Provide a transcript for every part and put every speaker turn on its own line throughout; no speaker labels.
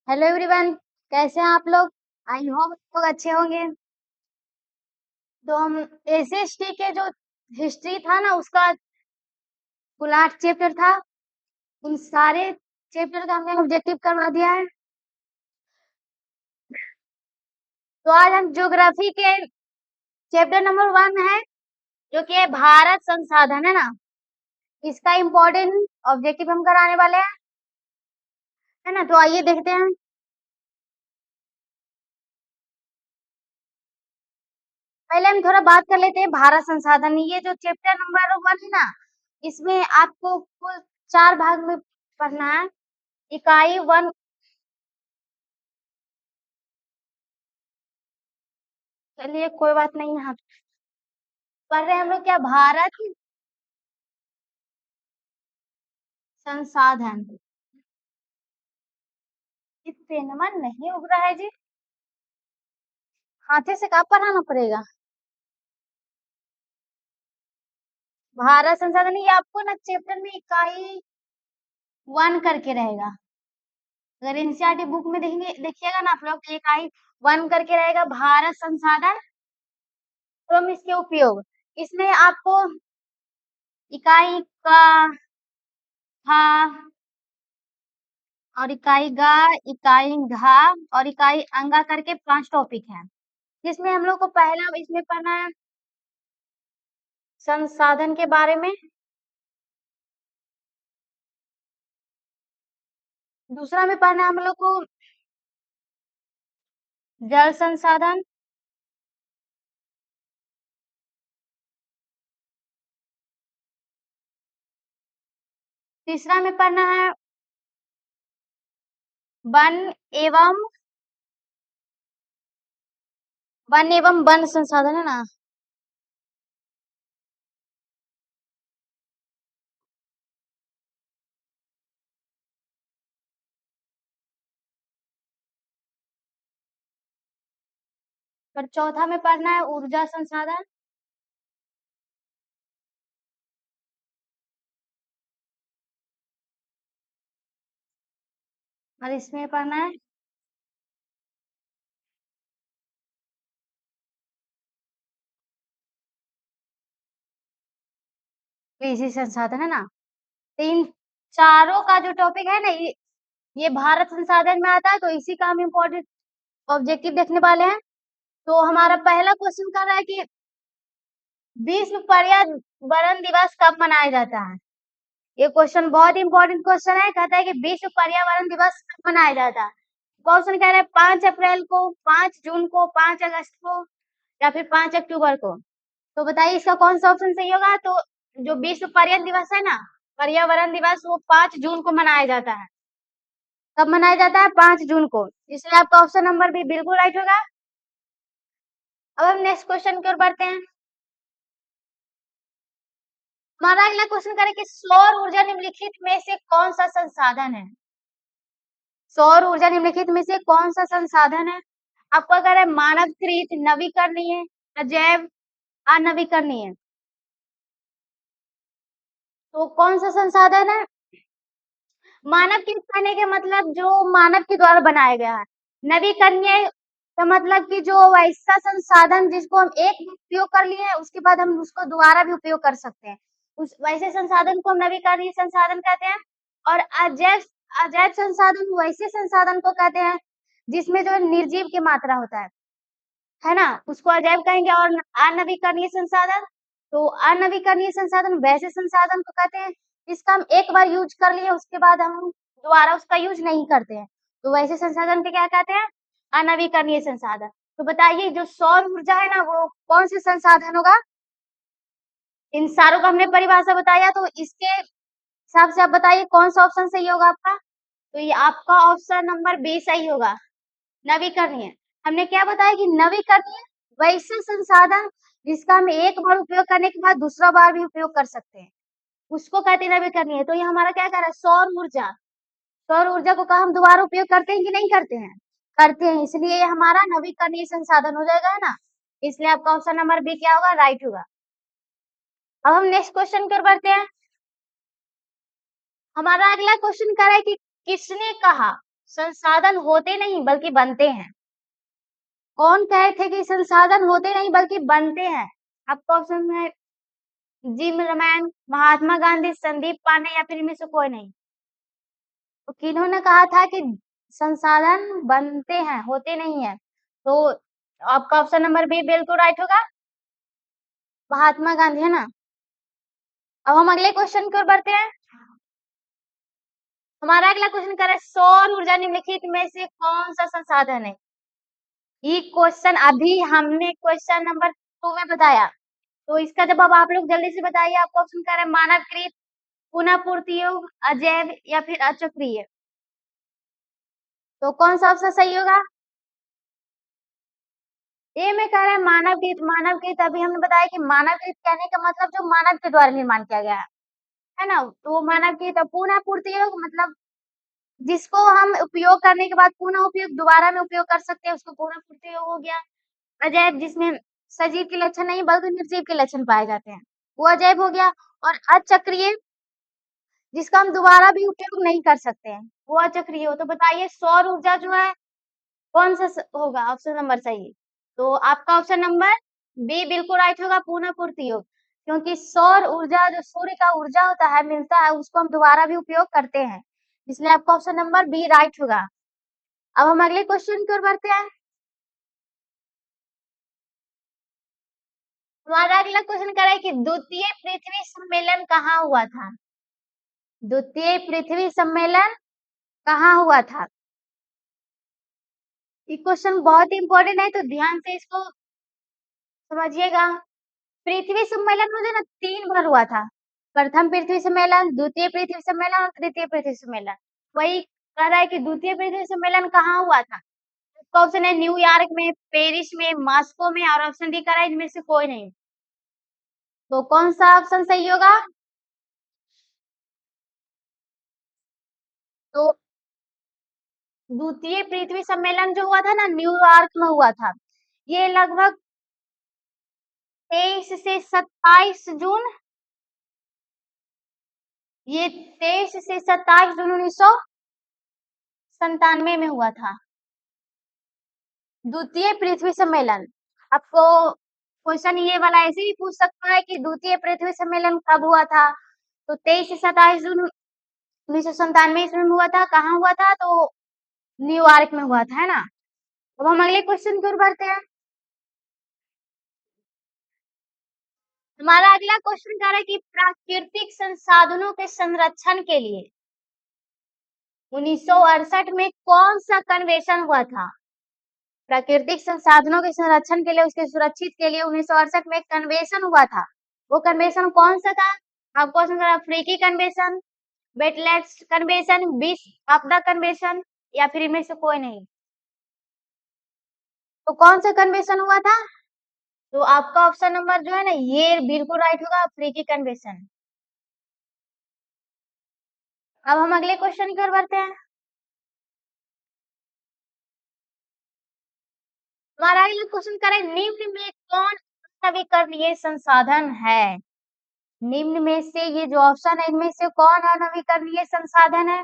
Hello everyone, कैसे हैं आप लोग? आई होप आप लोग अच्छे होंगे। तो हम एसएसटी के जो हिस्ट्री था ना, उसका कुल 8 चैप्टर था। उन सारे चैप्टर का हमने ऑब्जेक्टिव करवा दिया है। तो आज हम ज्योग्राफी के चैप्टर नंबर 1 है, जो कि है भारत संसाधन, है ना। इसका इम्पोर्टेंट ऑब्जेक्टिव हम कराने वाले हैं, है ना। तो आइए देखते हैं। पहले हम थोड़ा बात कर लेते हैं भारत संसाधन। ये जो चैप्टर नंबर 1 है ना, इसमें आपको कुल 4 भाग में पढ़ना है। इकाई 1। चलिए कोई बात नहीं, हम पढ़ रहे हैं हम लोग क्या, भारत संसाधन। ये पेनमा नहीं उग रहा है जी, हाथे से कहाँ पढ़ाना पड़ेगा। भारत संसाधन ये आपको ना चैप्टर में इकाई 1 करके रहेगा। अगर एनसीईआरटी बुक में देखेंगे, देखिएगा ना आप लोग, तो इकाई 1 करके रहेगा भारत संसाधन एवं इसके उपयोग। इसमें आपको इकाई का, हा और इकाई गा, इकाई घा और इकाई अंगा करके 5 टॉपिक है, जिसमें हम लोग को पहला इसमें पढ़ना है संसाधन के बारे में। दूसरा में पढ़ना है हम लोग को जल संसाधन। तीसरा में पढ़ना है वन एवं वन संसाधन, है ना। पर चौथा में पढ़ना है ऊर्जा संसाधन। और इसमें पढ़ना है कृषि संसाधन, है ना। तो इन चारों का जो टॉपिक है ना, ये भारत संसाधन में आता है, तो इसी का हम इम्पोर्टेंट ऑब्जेक्टिव देखने वाले हैं। तो हमारा पहला क्वेश्चन कर रहा है कि विश्व पर्यावरण दिवस कब मनाया जाता है। ये क्वेश्चन बहुत इंपॉर्टेंट क्वेश्चन है। कहता है कि विश्व पर्यावरण दिवस कब मनाया जाता है। क्वेश्चन कह रहा है 5 अप्रैल को, 5 जून को, 5 अगस्त को या फिर 5 अक्टूबर को। तो बताइए इसका कौन सा ऑप्शन सही होगा। तो जो विश्व पर्यावरण दिवस है ना, पर्यावरण दिवस, वो 5 जून को मनाया जाता है। कब मनाया जाता है? 5 जून को। इसलिए आपका ऑप्शन नंबर भी बिल्कुल राइट होगा। अब हम नेक्स्ट क्वेश्चन की ओर बढ़ते हैं। हमारा अगला क्वेश्चन करें कि सौर ऊर्जा निम्नलिखित में से कौन सा संसाधन है। सौर ऊर्जा निम्नलिखित में से कौन सा संसाधन है। आपको अगर है मानवकृत, नवीकरणीय, अजैव, अनवीकरणीय, तो कौन सा संसाधन है। मानवकृत कहने के मतलब जो मानव के द्वारा बनाया गया है। नवीकरणीय का मतलब कि जो वैसा संसाधन जिसको हम एक बार उपयोग कर लिए हैं, उसके बाद हम उसको दोबारा भी उपयोग कर सकते हैं, उस वैसे संसाधन को हम नवीकरणीय संसाधन कहते हैं। और अजैव अजैव संसाधन वैसे संसाधन को कहते हैं जिसमें जो निर्जीव की मात्रा होता है ना, उसको अजैव कहेंगे। और अनवीकरणीय संसाधन, तो अनवीकरणीय संसाधन वैसे संसाधन को कहते हैं जिसका हम एक बार यूज कर लिए, उसके बाद हम दोबारा उसका यूज नहीं करते हैं, तो वैसे संसाधन को क्या कहते हैं? अनवीकरणीय संसाधन। तो बताइए जो सौर ऊर्जा है ना, वो कौन से संसाधन होगा। इन सारों का हमने परिभाषा बताया, तो इसके हिसाब से आप बताइए कौन सा ऑप्शन सही होगा आपका। तो ये आपका ऑप्शन नंबर बी सही होगा, नवीकरणीय। हमने क्या बताया कि नवीकरणीय वैसे संसाधन जिसका हम एक बार उपयोग करने के बाद दूसरा बार भी उपयोग कर सकते हैं, उसको कहते हैं नवीकरणीय। तो ये हमारा क्या कर रहा है, सौर ऊर्जा। सौर ऊर्जा को का हम दोबारा उपयोग करते हैं कि नहीं करते हैं? करते हैं, इसलिए ये हमारा नवीकरणीय संसाधन हो जाएगा, है ना। इसलिए आपका ऑप्शन नंबर बी क्या होगा, राइट होगा। अब हम नेक्स्ट क्वेश्चन की ओर बढ़ते हैं। हमारा अगला क्वेश्चन कर रहा है कि किसने कहा संसाधन होते नहीं बल्कि बनते हैं। कौन कहे थे कि संसाधन होते नहीं बल्कि बनते हैं? आपका ऑप्शन है जिम रमैन, महात्मा गांधी, संदीप पांडे या फिर इनमें से कोई नहीं। तो किन्होंने कहा था कि संसाधन बनते हैं, होते नहीं है? तो आपका ऑप्शन नंबर बी बिल्कुल राइट होगा, महात्मा गांधी, है ना। अब हम अगले क्वेश्चन की ओर बढ़ते हैं। हमारा अगला क्वेश्चन कर रहा है सौर ऊर्जा निम्नलिखित में से कौन सा संसाधन है? ये क्वेश्चन अभी हमने क्वेश्चन नंबर 2 में बताया, तो इसका जवाब आप लोग जल्दी से बताइए। आपका ऑप्शन कर रहा है मानवकृत, पुनः पूर्ति योग, अजैव या फिर अचक्रीय। तो कौन सा ऑप्शन सही होगा? ए में कह रहा है मानवकृत। मानवकृत अभी हमने बताया कि मानवकृत कहने का मतलब जो मानव के द्वारा निर्माण किया गया है ना। तो वो मानवकृत। पुनः पूर्ति योग मतलब जिसको हम उपयोग करने के बाद पुनः उपयोग दोबारा में उपयोग कर सकते हैं, उसको पुनः पूर्ति योग हो गया। अजैव जिसमें सजीव के लक्षण नहीं बल्कि निर्जीव के लक्षण पाए जाते हैं, वो अजैव हो गया। और अचक्रीय जिसका हम दोबारा भी उपयोग नहीं कर सकते हैं, वो अचक्रीय हो। तो बताइए सौर ऊर्जा जो है कौन सा होगा ऑप्शन नंबर सही? तो आपका ऑप्शन नंबर बी बिल्कुल राइट होगा, पुनः पूर्ति योग। क्योंकि सौर ऊर्जा जो सूर्य का ऊर्जा होता है मिलता है, उसको हम दोबारा भी उपयोग करते हैं, इसलिए आपका ऑप्शन नंबर बी राइट होगा। अब हम अगले क्वेश्चन की ओर बढ़ते हैं। हमारा अगला क्वेश्चन कर रहा है कि द्वितीय पृथ्वी सम्मेलन कहाँ हुआ था? द्वितीय पृथ्वी सम्मेलन कहाँ हुआ था? ये क्वेश्चन बहुत इंपॉर्टेंट है, तो ध्यान से इसको समझिएगा। पृथ्वी सम्मेलन मुझे ना 3 बार हुआ था। प्रथम पृथ्वी सम्मेलन, द्वितीय पृथ्वी सम्मेलन और तृतीय पृथ्वी सम्मेलन। वही कह रहा है कि द्वितीय पृथ्वी सम्मेलन कहाँ हुआ था? इसका ऑप्शन है न्यूयॉर्क में, पेरिस में, मॉस्को में और ऑप्शन डी कह रहा है इनमें से कोई नहीं। तो कौन सा ऑप्शन सही होगा? तो द्वितीय पृथ्वी सम्मेलन जो हुआ था ना न्यूयॉर्क में हुआ था। ये लगभग 23 से 27 जून, ये 23 से 27 जून 1997 में हुआ था द्वितीय पृथ्वी सम्मेलन। आपको क्वेश्चन ये वाला ऐसे ही पूछ सकता है कि द्वितीय पृथ्वी सम्मेलन कब हुआ था? तो 23 से 27 जून 1997 ईस्वी में हुआ था। कहाँ हुआ था? तो न्यूयॉर्क में हुआ था, है ना। अब हम अगले क्वेश्चन की ओर बढ़ते हैं। हमारा अगला क्वेश्चन कह रहा है कि प्राकृतिक संसाधनों के संरक्षण के लिए 1968 में कौन सा कन्वेंशन हुआ था? प्राकृतिक संसाधनों के संरक्षण के लिए, उसके सुरक्षित के लिए 1968 में एक कन्वेंशन हुआ था। वो कन्वेंशन कौन सा था? आपको ऑप्शन करा अफ्रीकी कन्वेंशन, वेटलैंड्स कन्वेंशन, विश्व आपदा कन्वेंशन या फिर इनमें से कोई नहीं। तो कौन सा कन्वेंशन हुआ था? तो आपका ऑप्शन नंबर जो है ना ये बिल्कुल राइट होगा, अफ्रीकी कन्वेंशन। अब हम अगले क्वेश्चन की ओर बढ़ते हैं। हमारा अगला क्वेश्चन करें निम्न में कौन नवीकरणीय संसाधन है? निम्न में से ये जो ऑप्शन है इनमें से कौन अनवीकरणीय संसाधन है?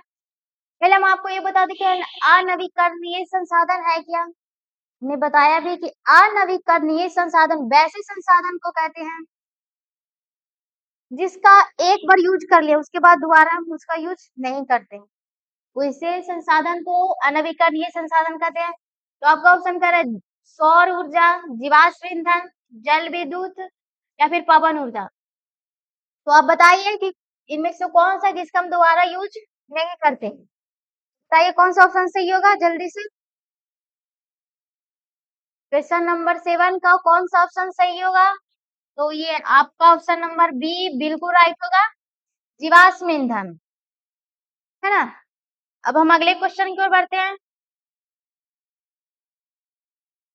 पहले हम आपको ये बता दें कि अनवीकरणीय संसाधन है क्या। हमने बताया भी कि अनवीकरणीय संसाधन वैसे संसाधन को कहते हैं जिसका एक बार यूज कर लिया उसके बाद दोबारा हम उसका यूज नहीं करते, वैसे संसाधन को अनवीकरणीय संसाधन कहते हैं। तो आपका ऑप्शन कर रहा है सौर ऊर्जा, जीवाश्म ईंधन, जल विद्युत या फिर पवन ऊर्जा। तो आप बताइए कि इनमें से कौन सा जिसका हम दोबारा यूज नहीं करते? बताइए कौन सा ऑप्शन सही होगा जल्दी से। क्वेश्चन नंबर 7 का कौन सा ऑप्शन सही होगा? तो ये आपका ऑप्शन नंबर बी बिल्कुल राइट होगा, जीवाश्म ईंधन, है ना। अब हम अगले क्वेश्चन की ओर बढ़ते हैं।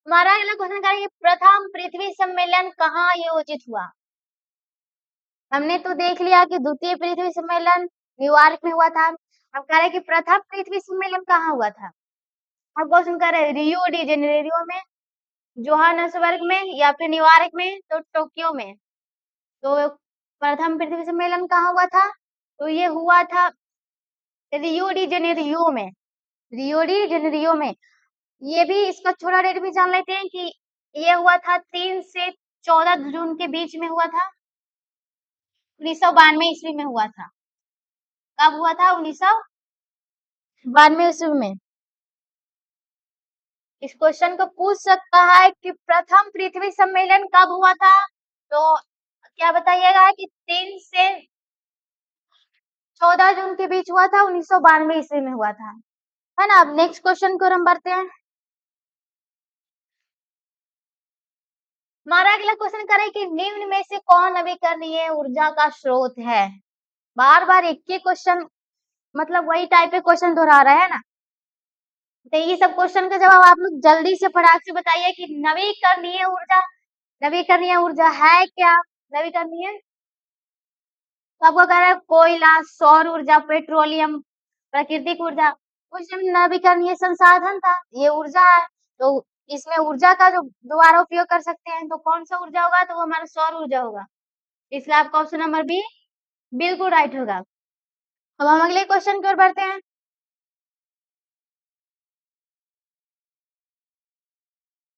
हमारा अगला क्वेश्चन करेंगे प्रथम पृथ्वी सम्मेलन कहाँ आयोजित हुआ? हमने तो देख लिया कि द्वितीय पृथ्वी सम्मेलन न्यूयॉर्क में हुआ था। अब कह रहे हैं कि प्रथम पृथ्वी सम्मेलन कहाँ हुआ था? अब क्वेश्चन कर रहे हैं रियो डी जेनेरियो में, जोहान्सबर्ग में या फिर न्यूयॉर्क में तो टोक्यो में। तो प्रथम पृथ्वी सम्मेलन कहाँ हुआ था? तो ये हुआ था रियो डी जेनेरियो में। रियो डी जेनेरियो में। ये भी इसका छोटा डेट भी जान लेते हैं कि ये हुआ था 3 से 14 जून के बीच में हुआ था, 1992 ईस्वी में हुआ था। कब हुआ था? 1992 ईस्वी में। इस क्वेश्चन को पूछ सकता है कि प्रथम पृथ्वी सम्मेलन कब हुआ था, तो क्या बताइएगा कि 3 से 14 जून के बीच हुआ था, 1992 ईस्वी में हुआ था, है ना। अब नेक्स्ट क्वेश्चन को हम बढ़ते हैं। हमारा अगला क्वेश्चन कर रहे कि निम्न में से कौन नवीकरणीय ऊर्जा का स्रोत है। बार बार एक ही क्वेश्चन, मतलब वही टाइप के क्वेश्चन दोहरा रहा है ना, तो ये सब क्वेश्चन का जवाब आप लोग जल्दी से फटाक से बताइए कि नवीकरणीय ऊर्जा है क्या? नवीकरणीय तो आपको कह रहा है कोयला, सौर ऊर्जा, पेट्रोलियम, प्राकृतिक ऊर्जा। कुछ नवीकरणीय संसाधन था, ये ऊर्जा है, तो इसमें ऊर्जा का जो दोबारा उपयोग कर सकते हैं, तो कौन सा ऊर्जा होगा? तो वो हमारा सौर ऊर्जा होगा। इसलिए आपका ऑप्शन नंबर बी बिल्कुल राइट होगा। अब हम अगले क्वेश्चन की ओर बढ़ते हैं।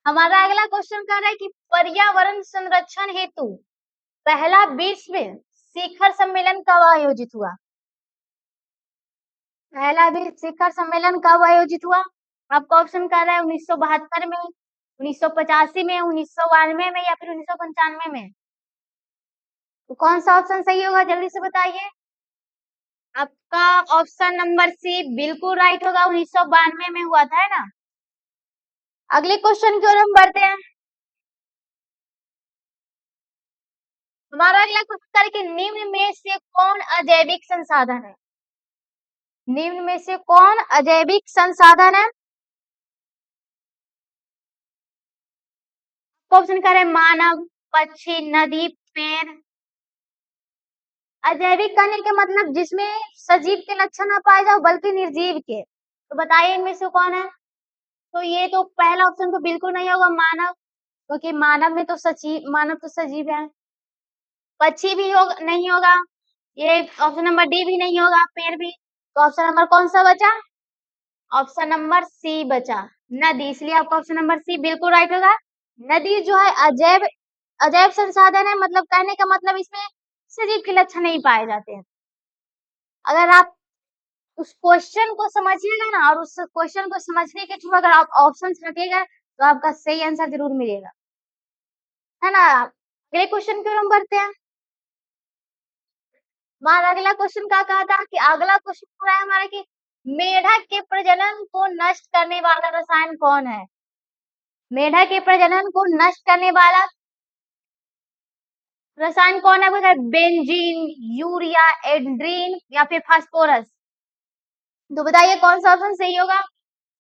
हमारा अगला क्वेश्चन कह रहा है कि पर्यावरण संरक्षण हेतु पहला विश्व शिखर सम्मेलन कब आयोजित हुआ? पहला विश्व शिखर सम्मेलन कब आयोजित हुआ? आपका ऑप्शन कह रहा है 1972 में, 1985 में, 1992 में या फिर 1995 में। तो कौन सा ऑप्शन सही होगा? जल्दी से बताइए। आपका ऑप्शन नंबर सी बिल्कुल राइट होगा, 1992 में हुआ था, है ना। अगले क्वेश्चन की ओर हम बढ़ते हैं। हमारा अगला क्वेश्चन कि निम्न में से कौन अजैविक संसाधन है? निम्न में से कौन अजैविक संसाधन है? ऑप्शन कर रहे हैं मानव, पक्षी, नदी, पेड़। अजैविक कहने के मतलब जिसमें सजीव के लक्षण ना पाए जाओ बल्कि निर्जीव के, तो बताइए इनमें से कौन है? तो ये तो पहला ऑप्शन तो बिल्कुल नहीं होगा, मानव, क्योंकि मानव तो सजीव है। पक्षी भी नहीं होगा, ये ऑप्शन नंबर डी भी नहीं होगा, पेड़ भी। तो ऑप्शन नंबर कौन सा बचा? ऑप्शन नंबर सी बचा, नदी। इसलिए आपका ऑप्शन नंबर सी बिल्कुल राइट होगा। नदी जो है अजैव संसाधन है, मतलब कहने का मतलब इसमें सजीव के लक्षण नहीं पाए जाते हैं। अगर आप उस क्वेश्चन को समझिएगा ना, और उस क्वेश्चन को समझने के थ्रू अगर आप ऑप्शन रखिएगा तो आपका सही आंसर जरूर मिलेगा, है ना। अगले क्वेश्चन की ओर हम बढ़ते हैं। हमारा अगला क्वेश्चन क्या कहा था कि अगला क्वेश्चन हो रहा है हमारा कि मेढक के प्रजनन को नष्ट करने वाला रसायन कौन है? मेढक के प्रजनन को नष्ट करने वाला रसायन कौन है? वो बेंजीन, यूरिया, एड्रीन या फिर फास्फोरस। तो बताइए कौन सा ऑप्शन सही होगा?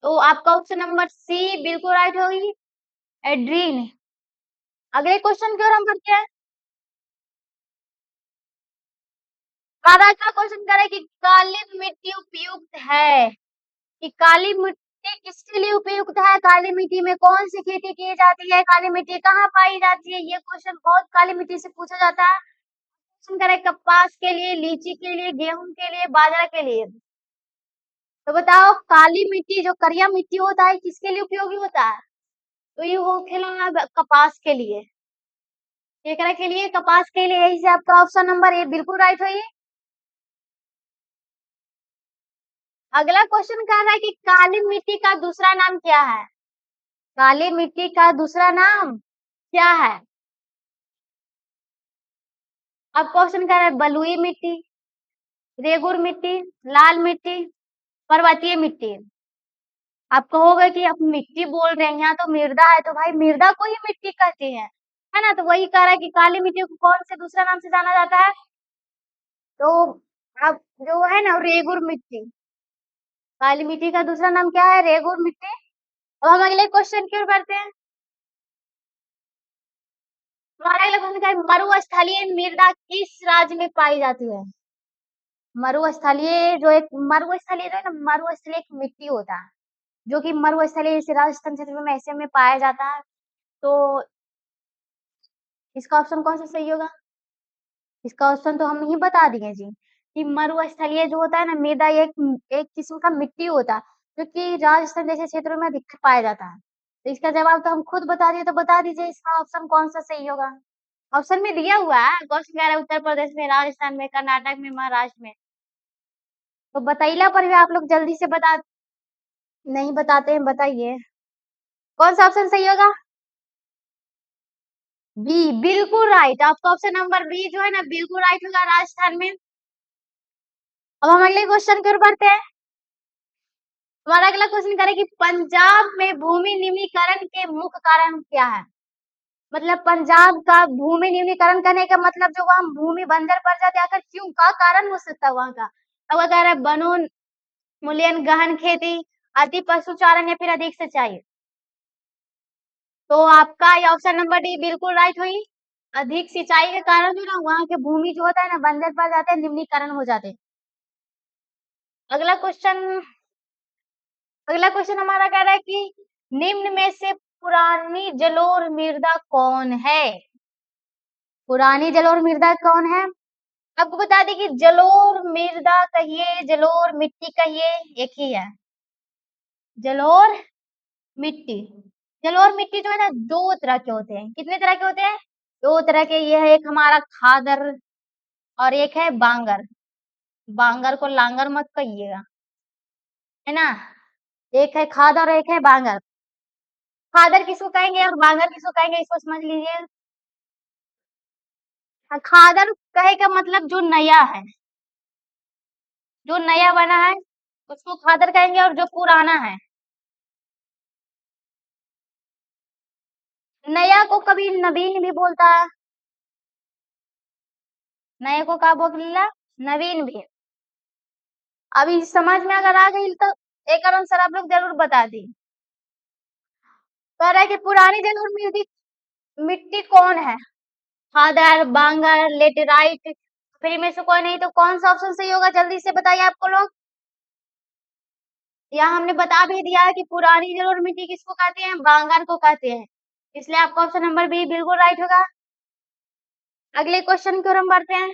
तो आपका ऑप्शन नंबर सी बिल्कुल राइट होगी, एड्रीन। अगले क्वेश्चन की ओर हम बढ़ते हैं। हमारा अगला क्वेश्चन कह रहा है कि काली मिट्टी उपयुक्त है, कि काली मिट्टी किसके लिए उपयुक्त है? काली मिट्टी में कौन सी खेती की जाती है? काली मिट्टी कहाँ पाई जाती है? ये क्वेश्चन बहुत काली मिट्टी से पूछा जाता है। क्वेश्चन करें कपास के लिए, लीची के लिए, गेहूं के लिए, बाजरा के लिए। तो बताओ काली मिट्टी जो करिया मिट्टी होता है किसके लिए उपयोगी होता है? तो ये वो खेला कपास के लिए, केकड़ा के लिए, कपास के लिए। यही से आपका ऑप्शन नंबर ए बिल्कुल राइट है। अगला क्वेश्चन कह रहा है कि काली मिट्टी का दूसरा नाम क्या है? काली मिट्टी का दूसरा नाम क्या है? अब क्वेश्चन कह रहा है बलुई मिट्टी, रेगुर मिट्टी, लाल मिट्टी, पर्वतीय मिट्टी। आप कहोगे कि आप मिट्टी बोल रहे हैं, यहाँ तो मृदा है, तो भाई मृदा को ही मिट्टी कहते हैं, है ना। तो वही कह रहा है कि काली मिट्टी को कौन से दूसरा नाम से जाना जाता है? तो अब जो है ना रेगुर मिट्टी, काली मिट्टी का दूसरा नाम क्या है? रेगुर मिट्टी। अब हम अगले क्वेश्चन की ओर बढ़ते हैं। हमारा अगला क्वेश्चन क्या है? मरुस्थलीय मृदा किस राज्य में पाई जाती है? मरुस्थलीय जो है ना, मरुस्थलीय एक मिट्टी होता है जो कि मरुस्थलीय जैसे राजस्थान क्षेत्र में ऐसे में पाया जाता है। तो इसका ऑप्शन कौन सा सही होगा? इसका ऑप्शन तो हम ही बता दिए जी, कि मरुस्थलीय जो होता है ना मृदा एक एक किस्म का मिट्टी होता है। क्योंकि राजस्थान जैसे क्षेत्रों में अधिकतर पाया जाता है। तो इसका जवाब तो हम खुद बता दिए, तो बता दीजिए इसका ऑप्शन कौन सा सही होगा। ऑप्शन में दिया हुआ है, क्वेश्चन कह रहा है उत्तर प्रदेश में, राजस्थान में, कर्नाटक में, महाराष्ट्र में। तो बतैला पर भी आप लोग जल्दी से नहीं बताते हैं, बताइए कौन सा ऑप्शन सही होगा। बी बिल्कुल राइट, आपका ऑप्शन नंबर बी जो है ना बिल्कुल राइट होगा, राजस्थान में। अब हम अगले क्वेश्चन की ओर बढ़ते हैं। हमारा अगला क्वेश्चन करें कि पंजाब में भूमि निम्नीकरण के मुख्य कारण क्या है। मतलब पंजाब का भूमि निम्नीकरण करने का मतलब जो वहां भूमि बंजर पड़ जाती है, आखिर क्यों, का कारण हो सकता है वहां का। अब कह रहा है वनोन्मूलन, गहन खेती, अति पशुचारण या फिर अधिक सिंचाई। तो आपका ये ऑप्शन नंबर डी बिल्कुल राइट हुई। अधिक सिंचाई के कारण जो ना वहां के भूमि जो होता है ना बंजर पड़ जाते हैं, निम्नीकरण हो जाते हैं। अगला क्वेश्चन हमारा कह रहा है कि निम्न में से पुरानी जलोढ़ मृदा कौन है। पुरानी जलोढ़ मृदा कौन है। आपको बता दें कि जलोढ़ मृदा कहिए, जलोढ़ मिट्टी कहिए, एक ही है। जलोढ़ मिट्टी, जलोढ़ मिट्टी जो है ना दो तरह के होते हैं। कितने तरह के होते हैं, दो तरह के। ये है एक हमारा खादर और एक है बांगर। बांगर को लांगर मत कहिएगा, है ना। एक है खादर और एक है बांगर। खादर किसको कहेंगे और बांगर किसको कहेंगे, इसको समझ लीजिए। खादर कहे का मतलब जो नया है, जो नया बना है उसको खादर कहेंगे, और जो पुराना है, नया को कभी नवीन भी बोलता है। नए को क्या बोलेला, नवीन भी। अभी समझ में अगर आ गई तो एक आंसर आप लोग जरूर बता दी। कह रहा है कि पुरानी जलोढ़ मिट्टी मिट्टी कौन है, खादर, बांगर, लेटेराइट, फिर इनमें से कोई नहीं, तो कौन सा ऑप्शन सही होगा जल्दी से बताइए आपको लोग। यहाँ हमने बता भी दिया है कि पुरानी जलोढ़ मिट्टी किसको कहते हैं, बांगर को कहते हैं। इसलिए आपका ऑप्शन नंबर बी बिल्कुल राइट होगा। अगले क्वेश्चन की ओर हम बढ़ते हैं।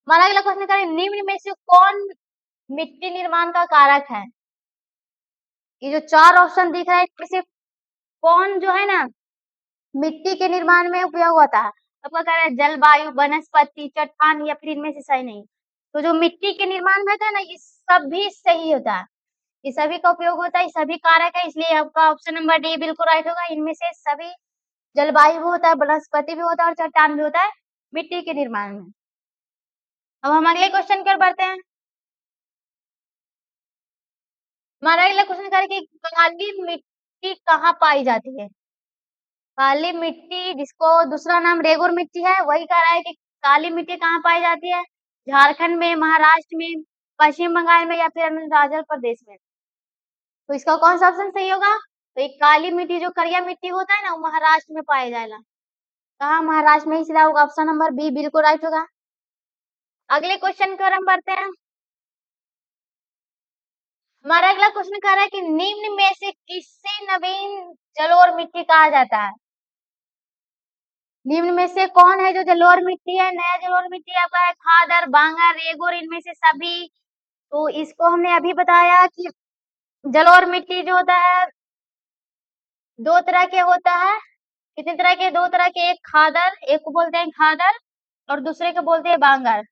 हमारा अगला क्वेश्चन करें, निम्न में से कौन मिट्टी निर्माण का कारक है। ये जो चार ऑप्शन दिख रहा है इसमें से कौन जो है ना मिट्टी के निर्माण में उपयोग होता है। आपका कह रहा है जलवायु, वनस्पति, चट्टान या फिर इनमें से सही नहीं। तो जो मिट्टी के निर्माण में होता है ना ये सभी सही होता है, ये सभी का उपयोग होता है, ये सभी कारक है। इसलिए आपका ऑप्शन नंबर डी बिल्कुल राइट होगा। इनमें से सभी, जलवायु भी होता है, वनस्पति भी होता है और चट्टान भी होता है मिट्टी के निर्माण में। अब हम अगले क्वेश्चन की ओर बढ़ते हैं। हमारा अगला क्वेश्चन करें कि काली मिट्टी कहाँ पाई जाती है। काली मिट्टी जिसको दूसरा नाम रेगुर मिट्टी है, वही कह रहा है कि काली मिट्टी कहाँ पाई जाती है, झारखंड में, महाराष्ट्र में, पश्चिम बंगाल में या फिर अरुणाचल प्रदेश में। तो इसका कौन सा ऑप्शन सही होगा। तो एक काली मिट्टी जो करिया मिट्टी होता है ना वो महाराष्ट्र में पाया जाएगा। कहा, महाराष्ट्र में, इसलिए ऑप्शन नंबर बी बिल्कुल राइट होगा। अगले क्वेश्चन की ओर हम बढ़ते हैं। हमारा अगला क्वेश्चन कह रहा है कि निम्न में से किससे नवीन जलोढ़ मिट्टी कहा जाता है। निम्न में से कौन है जो जलोढ़ मिट्टी है, नया जलोढ़ मिट्टी आपका है खादर, बांगर, रेगुर, इनमें से सभी। तो इसको हमने अभी बताया कि जलोढ़ मिट्टी जो होता है दो तरह के होता है। कितने तरह के, दो तरह के। एक खादर, एक को बोलते हैं खादर और दूसरे को बोलते हैं बांगर।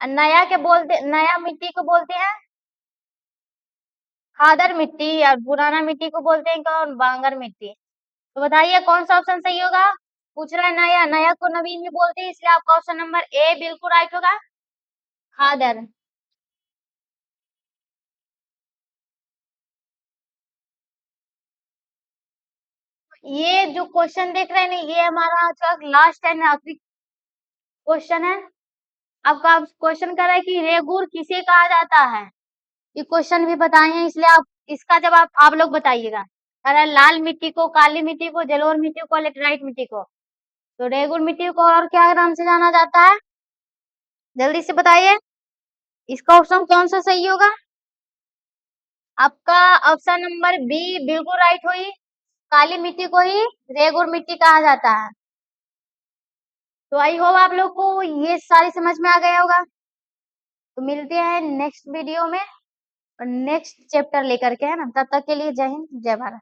नया मिट्टी को बोलते हैं खादर मिट्टी, और पुराना मिट्टी को बोलते हैं कौन, बांगर मिट्टी। तो बताइए कौन सा ऑप्शन सही होगा। पूछ रहा है नया, नया को नवीन भी बोलते हैं, इसलिए आपका ऑप्शन नंबर ए बिल्कुल राइट होगा, खादर। ये जो क्वेश्चन देख रहे हैं ना ये हमारा आज का लास्ट एंड आखिरी क्वेश्चन है। आपका क्वेश्चन कर रहा है कि रेगुर किसे कहा जाता है। ये क्वेश्चन भी बताए हैं, इसलिए आप इसका जवाब आप लोग बताइएगा। कह रहा है लाल मिट्टी को, काली मिट्टी को, जलोढ़ मिट्टी को, लेटराइट मिट्टी को। तो रेगुर मिट्टी को और क्या नाम से जाना जाता है, जल्दी से बताइए। इसका ऑप्शन कौन सा सही होगा। आपका ऑप्शन नंबर बी बिल्कुल राइट हुई, काली मिट्टी को ही रेगुर मिट्टी कहा जाता है। तो आई होप आप लोग को ये सारी समझ में आ गया होगा। तो मिलते हैं नेक्स्ट वीडियो में और नेक्स्ट चैप्टर लेकर के, है ना? तब तक के लिए जय हिंद, जय भारत।